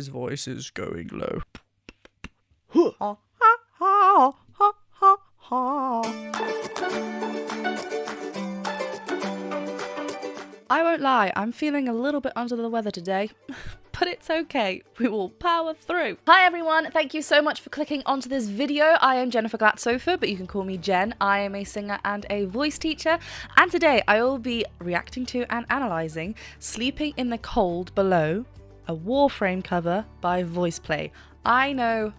His voice is going low. I won't lie, I'm feeling a little bit under the weather today, but it's okay. We will power through. Hi everyone, thank you so much for clicking onto this video. I am Jennifer Glatzhofer, but you can call me Jen. I am a singer and a voice teacher, and today I will be reacting to and analysing Sleeping in the Cold Below, a Warframe cover by VoicePlay. I know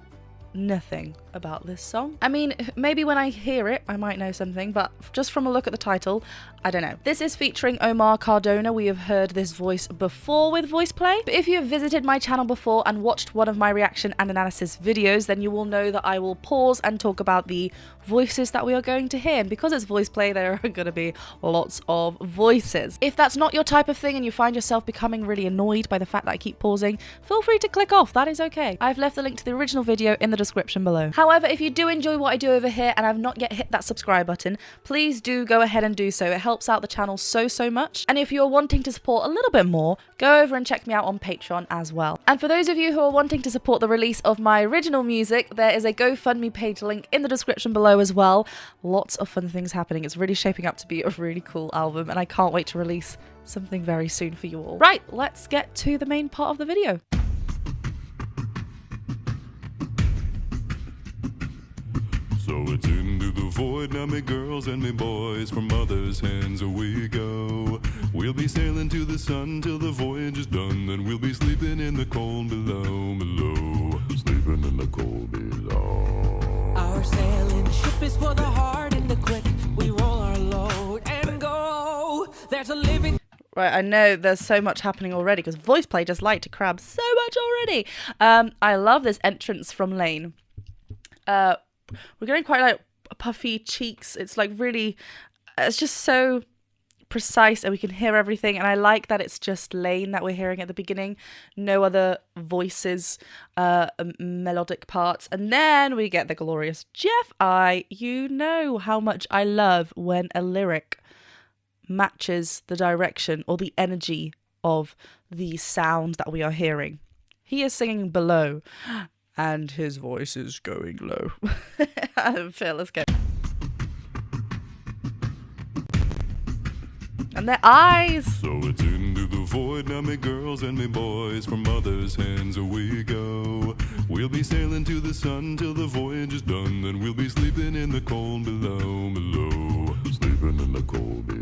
nothing about this song. I mean, maybe when I hear it, I might know something, but just from a look at the title, I don't know. This is featuring Omar Cardona. We have heard this voice before with VoicePlay, but if you have visited my channel before and watched one of my reaction and analysis videos, then you will know that I will pause and talk about the voices that we are going to hear, and because it's VoicePlay, there are going to be lots of voices. If that's not your type of thing and you find yourself becoming really annoyed by the fact that I keep pausing, feel free to click off, that is okay. I've left the link to the original video in the description below. However, if you do enjoy what I do over here and have not yet hit that subscribe button, please do go ahead and do so. It helps out the channel so much. And if you're wanting to support a little bit more, go over and check me out on Patreon as well. And for those of you who are wanting to support the release of my original music, there is a GoFundMe page link in the description below as well. Lots of fun things happening. It's really shaping up to be a really cool album, and I can't wait to release something very soon for you all. Right, let's get to the main part of the video. So it's into the void now, me girls and me boys, from mother's hands we go. We'll be sailing to the sun till the voyage is done, then we'll be sleeping in the cold below, sleeping in the cold below. Our sailing ship is for the hard and the quick. We roll our load and go. There's a living. Right, I know there's so much happening already because VoicePlay just like to crab so much already. I love this entrance from Lane. We're getting quite like puffy cheeks. It's like really, it's just so precise and we can hear everything. And I like that it's just Lane that we're hearing at the beginning. No other voices, melodic parts. And then we get the glorious Jeff. You know how much I love when a lyric matches the direction or the energy of the sound that we are hearing. He is singing below, and his voice is going low. Phil, let's go. And their eyes. So it's into the void now, me girls and me boys, from mother's hands we go. We'll be sailing to the sun till the voyage is done, then we'll be sleeping in the cold below, sleeping in the cold below.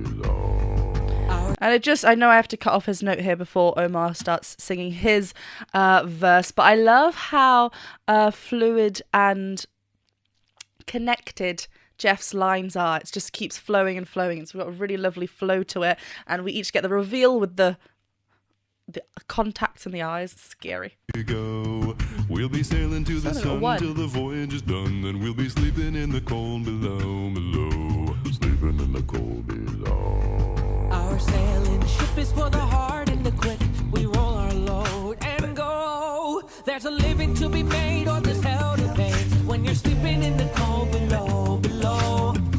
And I know I have to cut off his note here before Omar starts singing his verse, but I love how fluid and connected Jeff's lines are. It just keeps flowing and flowing. It's got a really lovely flow to it, and we each get the reveal with the contacts in the eyes. It's scary. We'll be sailing to the sun till the voyage is done, then we'll be sleeping in the cold below, sleeping in the cold below. Our sailing ship is for the hard and the quick. We roll our load and go. There's a living to be made or there's hell to pay. When you're sleeping in the cold below,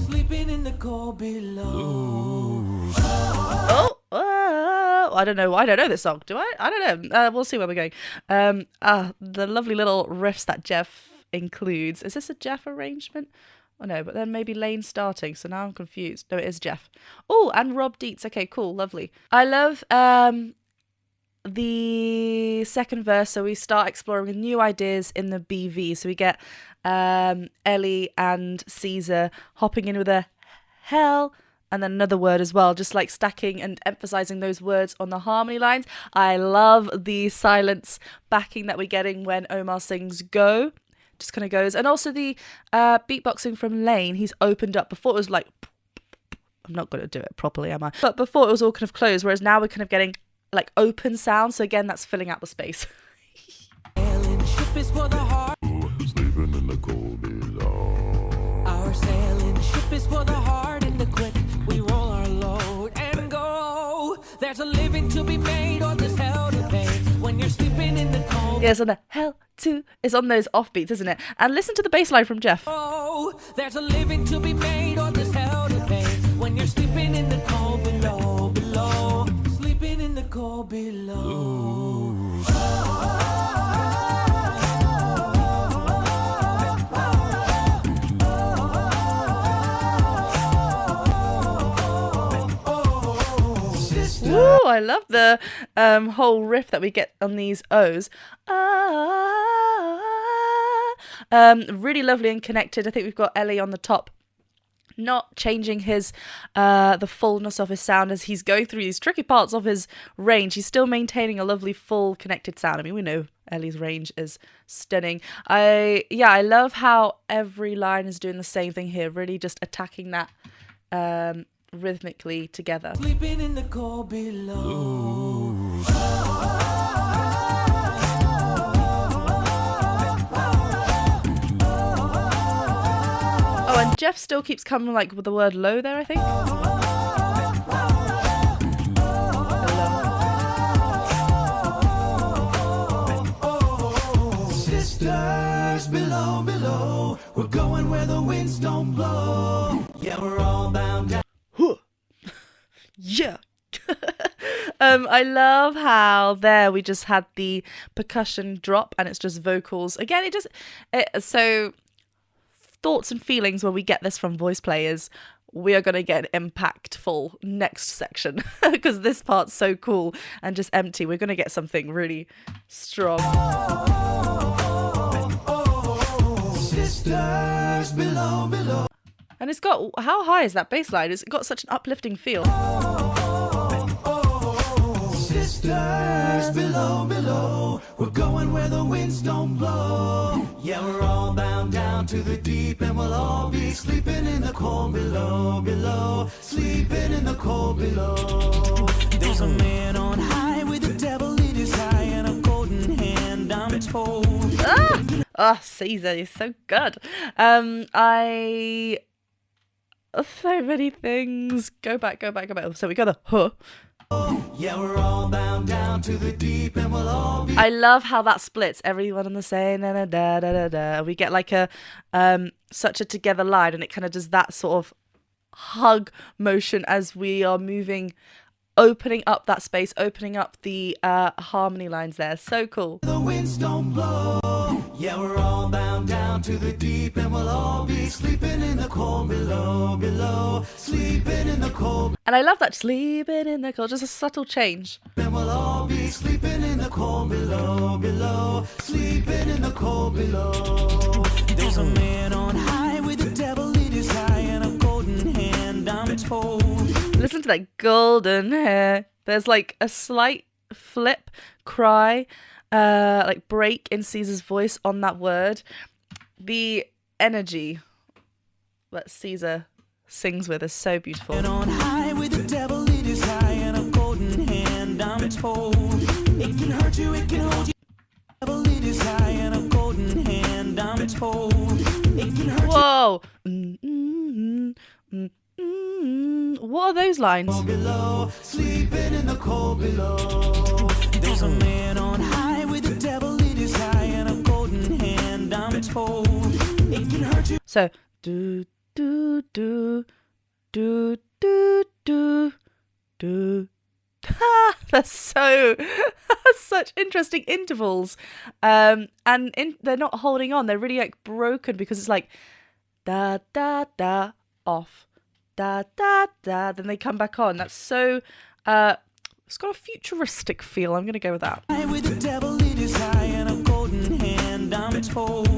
sleeping in the cold below. I don't know this song. Do I? I don't know. We'll see where we're going. The lovely little riffs that Jeff includes. Is this a Jeff arrangement? Oh no, but then maybe Lane starting, so now I'm confused. No, it is Jeff. Oh, and Rob Dietz. Okay, cool, lovely. I love the second verse, so we start exploring new ideas in the BV. So we get Ellie and Caesar hopping in with a hell and then another word as well, just like stacking and emphasizing those words on the harmony lines. I love the silence backing that we're getting when Omar sings go. Just kind of goes. And also the beatboxing from Lane, he's opened up. Before it was like, I'm not going to do it properly, am I? But before it was all kind of closed, whereas now we're kind of getting like open sound. So again, that's filling out the space. Sleeping in the cold below. Our sailing ship is for the hard and the quick. We roll our load and go. There's a living to be made or there's hell to pay. When you're sleeping in the cold. Yes, on the hell to is on those offbeats, isn't it? And listen to the bass line from Jeff. Oh, there's a living to be made or there's hell to pay. When you're sleeping in the cold below, sleeping in the cold below. I love the whole riff that we get on these O's. Really lovely and connected. I think we've got Ellie on the top, not changing his the fullness of his sound as he's going through these tricky parts of his range. He's still maintaining a lovely full connected sound. I mean, we know Ellie's range is stunning. I love how every line is doing the same thing here, really just attacking that rhythmically together. Sleeping in the cold below. Oh, and Jeff still keeps coming like with the word low there, I think. Sisters below, below, we're going where the winds don't blow. Yeah, we're all bound down. Yeah. I love how there we just had the percussion drop and it's just vocals. Again, so thoughts and feelings when we get this from voice players, we are going to get an impactful next section because this part's so cool and just empty. We're going to get something really strong. Sisters below, below. And it's got, how high is that bass line? It's got such an uplifting feel. Sisters below, below, we're going where the winds don't blow. Yeah, we're all bound down to the deep and we'll all be sleeping in the cold below, below, sleeping in the cold below. There's a man on high with the devil in his eye and a golden hand, I'm told. Caesar, you're so good. So many things. Go back. So we got the huh. Yeah, we're all bound down to the deep and we'll all be. I love how that splits everyone on the same da da da da. We get like a such a together line, and it kind of does that sort of hug motion as we are moving, opening up that space, opening up the harmony lines there. So cool. The winds don't blow. Yeah, we're all bound down to the deep and we'll all be sleeping in the cold below, below, sleeping in the cold. And I love that sleeping in the cold, just a subtle change. And we'll all be sleeping in the cold below, below, sleeping in the cold below. There's a man on high with the devil in his eye and a golden hand, I'm told. Listen to that golden hair. There's like a slight flip, cry, like break in Caesar's voice on that word. The energy that Caesar sings with is so beautiful. And on high with the devil in his eye and a golden hand, I'm told. It can hurt you, it can hold you. Devil in his eye and a golden hand, I'm told. It can hurt Whoa. What are those lines? below, sleeping in the cold below. There's a man on high with the devil in his eye and a golden hand, I'm told. It can hurt you. So do do do do do do do. That's so such interesting intervals, and they're not holding on. They're really like broken because it's like da da da off, da da da. Then they come back on. That's so. It's got a futuristic feel. I'm gonna go with that. With the devil in his eye and a golden hand, I'm told.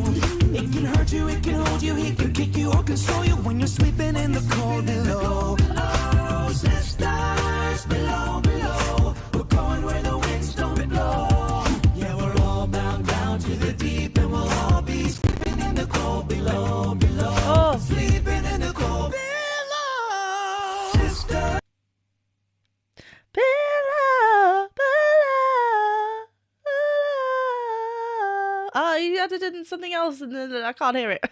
It can hurt you, it can hold you, it can kick you or console you when you're sleeping in the cold below. Oh, sisters below, below, we're going where the winds don't blow. Yeah, we're all bound down to the deep and we'll all be sleeping in the cold below, below. Oh. Sleeping in the cold below. Sister. I added in something else and then I can't hear it.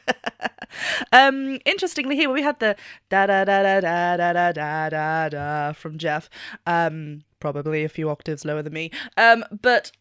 Interestingly, here we had the da da da da da da da da da da from Jeff. Probably a few octaves lower than me. But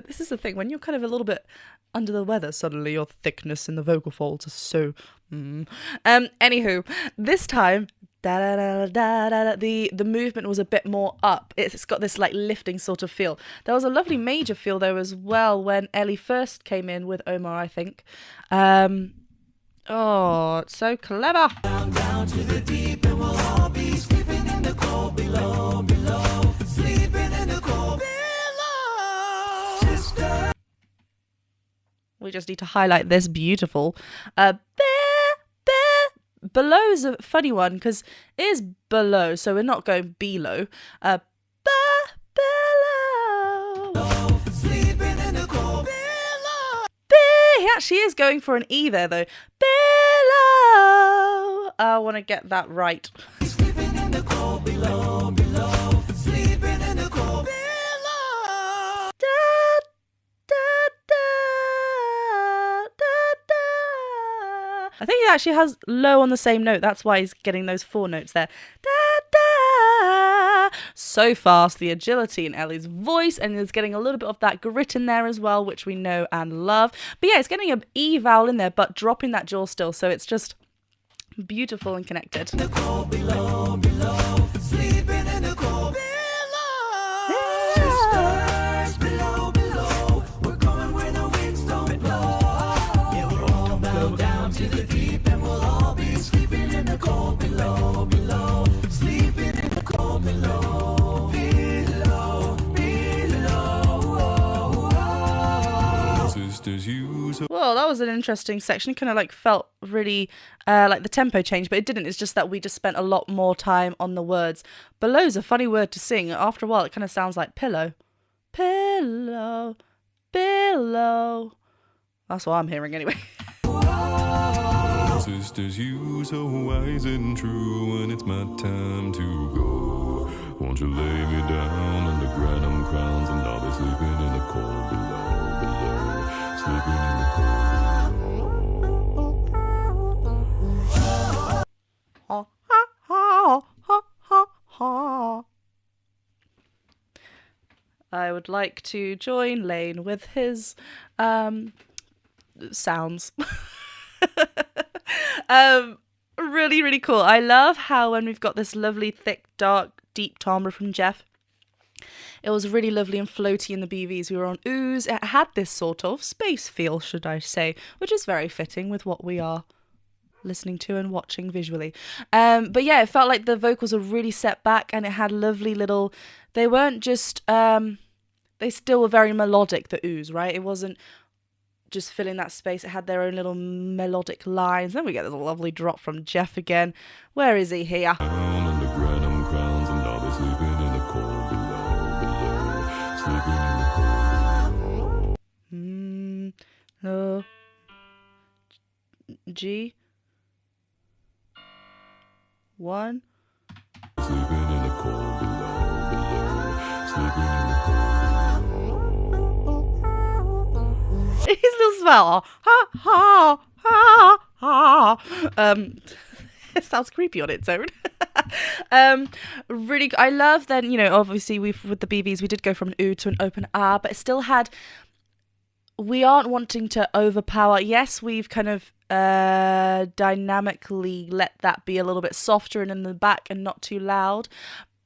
this is the thing, when you're kind of a little bit under the weather, suddenly your thickness in the vocal folds is so. Anywho, this time. Da, da, da, da, da, da. The movement was a bit more up. It's got this like lifting sort of feel. There was a lovely major feel though as well when Ellie first came in with Omar, I think. Oh, it's so clever. Down to the deep and we'll all be sleeping in the cold below, below. Sleeping We just need to highlight this beautiful. Below's a funny one because it is below, so we're not going below. Below. Sleeping in the cold below. He actually is going for an E there though. Below. I want to get that right. Sleeping in the cold below, below. Sleeping in the cold below. Da, da, da, da, da. I think he actually has low on the same note. That's why he's getting those 4 notes there. Da, da. So fast, the agility in Ellie's voice, and it's getting a little bit of that grit in there as well, which we know and love. But yeah, it's getting an E vowel in there, but dropping that jaw still, so it's just beautiful and connected. The cold below, below, sleeping in the cold below. Sisters below, below, we're going where the winds don't blow. Yeah, we're all bound down to the deep, and we'll all be sleeping in the cold below, below, sleeping in the cold below, below, below. Sisters, well, that was an interesting section. It kind of like felt really like the tempo changed, but it didn't. It's just that we just spent a lot more time on the words. Below's a funny word to sing. After a while, it kind of sounds like pillow. Pillow. Pillow. That's what I'm hearing anyway. Sisters, you so wise and true, and it's my time to go. Won't you lay me down under Brannom crowns, and I'll be sleeping in the cold below, below, sleeping in the cold below. Ha, ha, ha, ha, ha, ha. I would like to join Lane with his sounds. Really, really cool. I love how when we've got this lovely, thick, dark, deep timbre from Jeff, it was really lovely and floaty in the BVs. We were on ooze. It had this sort of space feel, should I say, which is very fitting with what we are listening to and watching visually. But yeah, it felt like the vocals were really set back, and it had lovely little, they weren't just, they still were very melodic, the ooze, right? It wasn't just filling that space. It had their own little melodic lines. Then we get this lovely drop from Jeff again. Where is he here? Down under Brannom crowns, and I'll be sleeping in the cold below, below, sleeping in the cold. G. 1. Sleeping in the cold below, below, sleeping in the cold below. His little smell. Ha ha ha ha. It sounds creepy on its own. Really, I love then, you know, obviously with the BVs we did go from an oo to an open ah, but it still had, we aren't wanting to overpower. Yes, we've kind of dynamically let that be a little bit softer and in the back and not too loud,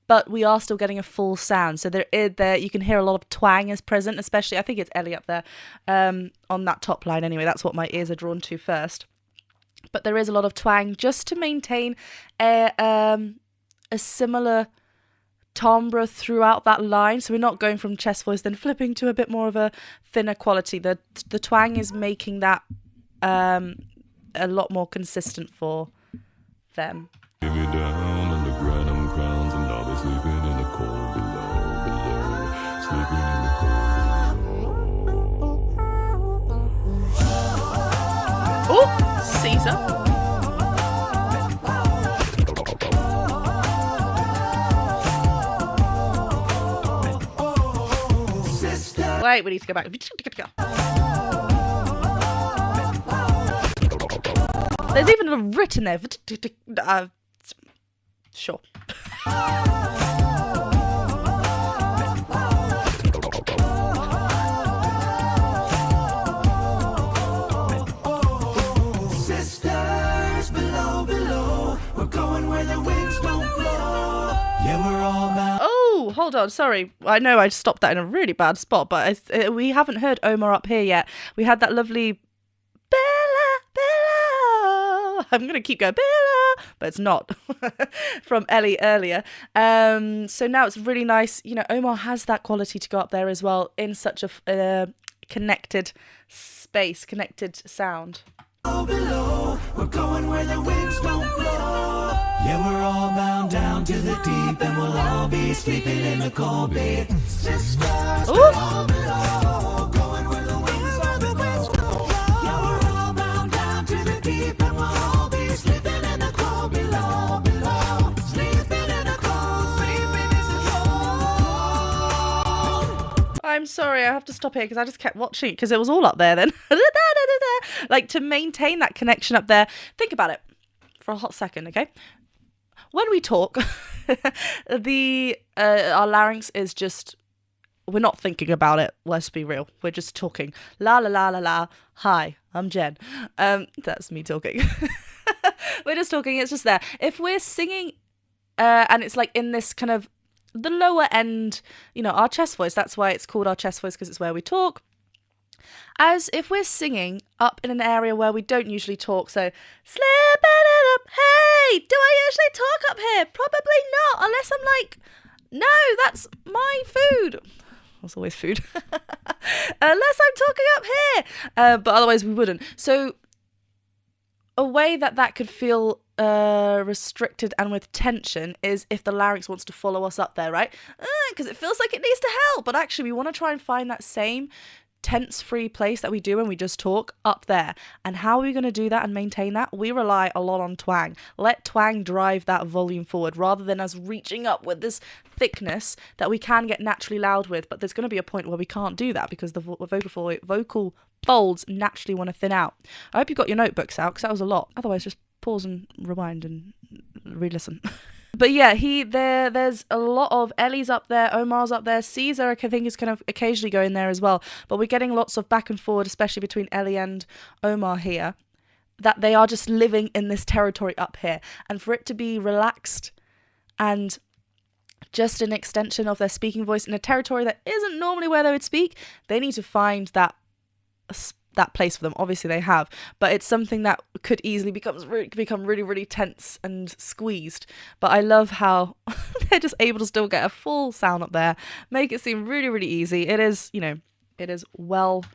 but we are still getting a full sound. So there you can hear a lot of twang is present, especially I think it's Ellie up there on that top line anyway. That's what my ears are drawn to first. But there is a lot of twang just to maintain a similar timbre throughout that line. So we're not going from chest voice then flipping to a bit more of a thinner quality. The twang is making that a lot more consistent for them. Lay me down under Brannom crowns, and I'll be sleeping in the cold below, below, sleeping in the cold. Oh, Caesar. Wait, we need to go back. There's even a written there. Sure. Sisters below, below, we're going where the winds don't blow. Yeah, we're all bound. Oh, hold on. Sorry. I know I stopped that in a really bad spot, but we haven't heard Omar up here yet. We had that lovely Bella. I'm going to keep going Bella, but it's not from Ellie earlier. So now it's really nice. You know, Omar has that quality to go up there as well in such a connected space, connected sound. Below, we're going where the winds don't blow. Yeah, we're all bound down to the deep, and we'll all be sleeping in the cold bay. Sisters, below, below, going where the winds blow. Yeah, we're all bound down to the deep, and we'll all be sleeping in the cold below, below. Sleeping in the cold, sleeping in the cold. I'm sorry, I have to stop here because I just kept watching it because it was all up there then. Like, to maintain that connection up there, think about it for a hot second, okay? When we talk, our larynx is just, we're not thinking about it, let's be real. We're just talking. La la la la la. Hi, I'm Jen. That's me talking. We're just talking, it's just there. If we're singing, and it's like in this kind of the lower end, you know, our chest voice, that's why it's called our chest voice, because it's where we talk. As if we're singing up in an area where we don't usually talk, so slipping it up, hey, do I usually talk up here? Probably not, unless I'm like, no, that's my food. That's always food. Unless I'm talking up here. But otherwise we wouldn't. So a way that could feel restricted and with tension is if the larynx wants to follow us up there, right? Because it feels like it needs to help, but actually we want to try and find that same tense-free place that we do when we just talk up there. And how are we going to do that and maintain that? We rely a lot on twang. Let twang drive that volume forward rather than us reaching up with this thickness that we can get naturally loud with. But there's going to be a point where we can't do that because the vocal folds naturally want to thin out. I hope you got your notebooks out because that was a lot. Otherwise, just pause and rewind and re-listen. But yeah, there's a lot of Ellie's up there, Omar's up there, Caesar I think is kind of occasionally going there as well. But we're getting lots of back and forward, especially between Ellie and Omar here, that they are just living in this territory up here. And for it to be relaxed and just an extension of their speaking voice in a territory that isn't normally where they would speak, they need to find that place for them. Obviously they have, but it's something that could easily become really, really tense and squeezed. But I love how they're just able to still get a full sound up there, make it seem really, really easy. It is, you know, it is well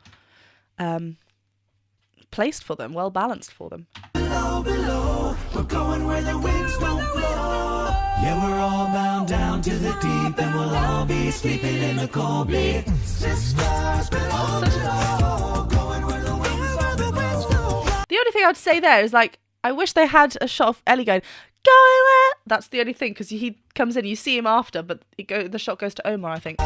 placed for them, well balanced for them. Below, below, we're going where the winds don't blow. Yeah, we're all bound down to the deep, and we'll all be sleeping in the cold bay. Sisters, below, below, going where the winds blow. The only thing I'd say there is, like, I wish they had a shot of Ellie going where? That's the only thing, because he comes in, you see him after, but the shot goes to Omar, I think.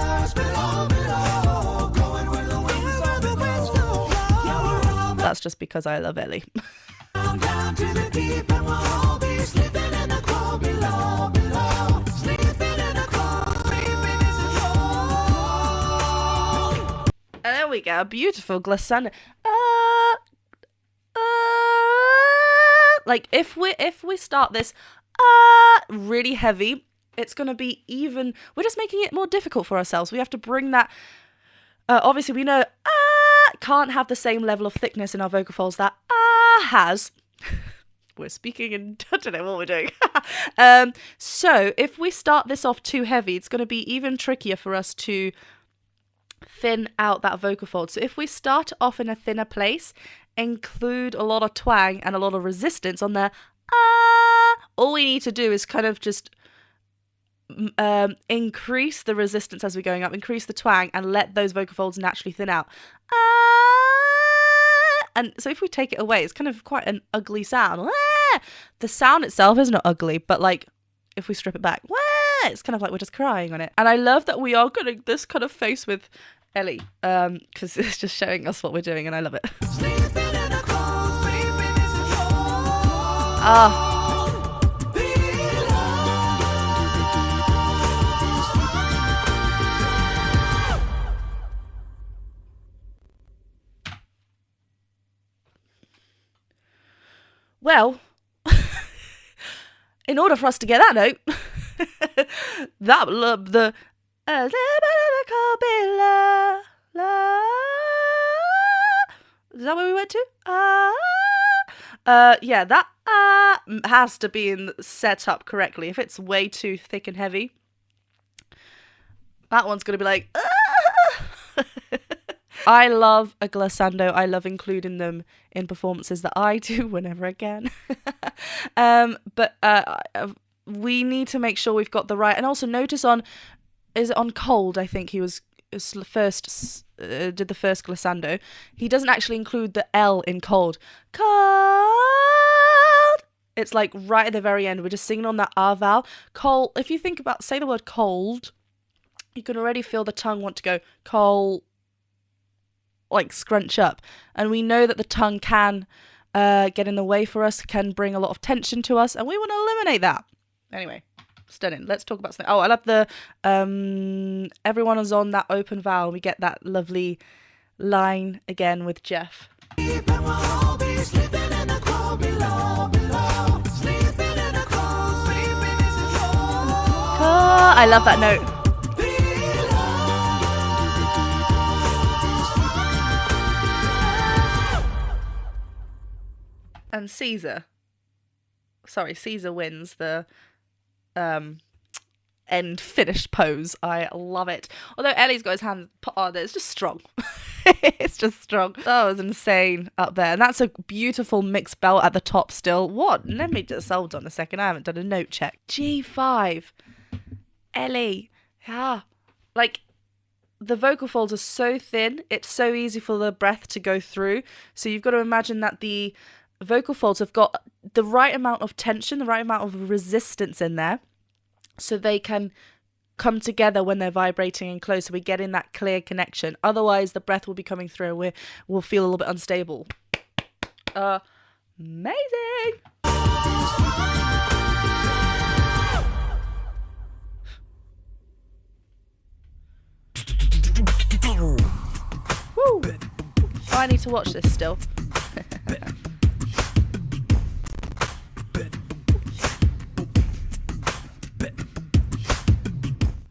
That's just because I love Ellie. Down to the deep, and we'll all be sleeping in the cold below, below. Sleeping in the cold, sleeping in the cold. And there we go, beautiful glissando. Like if we start this really heavy, it's gonna be even. We're just making it more difficult for ourselves. We have to bring that. Obviously, we know can't have the same level of thickness in our vocal folds that has. We're speaking and I don't know what we're doing. So if we start this off too heavy, it's going to be even trickier for us to thin out that vocal fold. So if we start off in a thinner place, include a lot of twang and a lot of resistance on the all we need to do is kind of just increase the resistance as we're going up, increase the twang, and let those vocal folds naturally thin out. And so if we take it away, it's kind of quite an ugly sound. The sound itself is not ugly, but like if we strip it back, it's kind of like we're just crying on it. And I love that we are getting this kind of face with Ellie, because it's just showing us what we're doing, and I love it. Well, in order for us to get that note, is that where we went to? Yeah, that has to be set up correctly. If it's way too thick and heavy, that one's gonna be like. I love a glissando. I love including them in performances that I do whenever I can. But we need to make sure we've got the right. And also notice is it on Cold? I think he was first did the first glissando. He doesn't actually include the L in Cold. Cold. It's like right at the very end. We're just singing on that R vowel. Cold. If you think about, say the word cold, you can already feel the tongue want to go cold, like scrunch up. And we know that the tongue can get in the way for us, can bring a lot of tension to us, and we want to eliminate that. Anyway, stunning. Let's talk about something. Oh, I love the everyone is on that open vowel. We get that lovely line again with Jeff. I love that note. And Caesar wins the end finish pose. I love it. Although Ellie's got his hand put on there, it's just strong. It's just strong. That was insane up there. And that's a beautiful mixed belt at the top still. What? Let me just hold on a second. I haven't done a note check. G5. Ellie. Yeah. Like, the vocal folds are so thin. It's so easy for the breath to go through. So you've got to imagine that the vocal folds have got the right amount of tension, the right amount of resistance in there, so they can come together when they're vibrating and close, so we get in that clear connection. Otherwise, the breath will be coming through and we'll feel a little bit unstable. Amazing! Woo! Oh, I need to watch this still.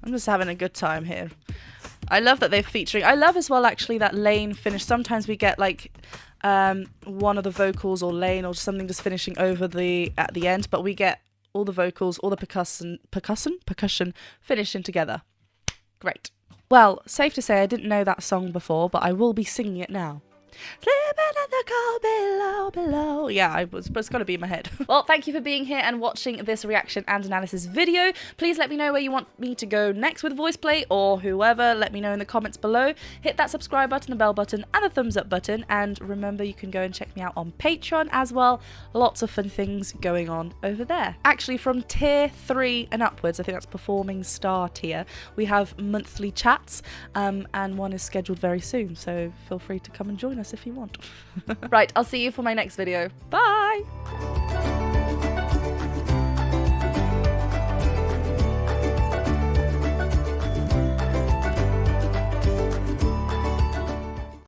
I'm just having a good time here. I love that they're featuring. I love as well actually that Lane finish. Sometimes we get like one of the vocals or Lane or something just finishing over at the end, but we get all the vocals, all the percussion finishing together. Great. Well, safe to say I didn't know that song before, but I will be singing it now. Sleeping in the cold below. Yeah, it's got to be in my head. Well, thank you for being here and watching this reaction and analysis video. Please let me know where you want me to go next with VoicePlay or whoever. Let me know in the comments below. Hit that subscribe button, the bell button, and the thumbs up button. And remember, you can go and check me out on Patreon as well. Lots of fun things going on over there. Actually, from tier 3 and upwards, I think that's performing star tier, we have monthly chats, and one is scheduled very soon. So feel free to come and join us if you want. Right, I'll see you for my next video. Bye!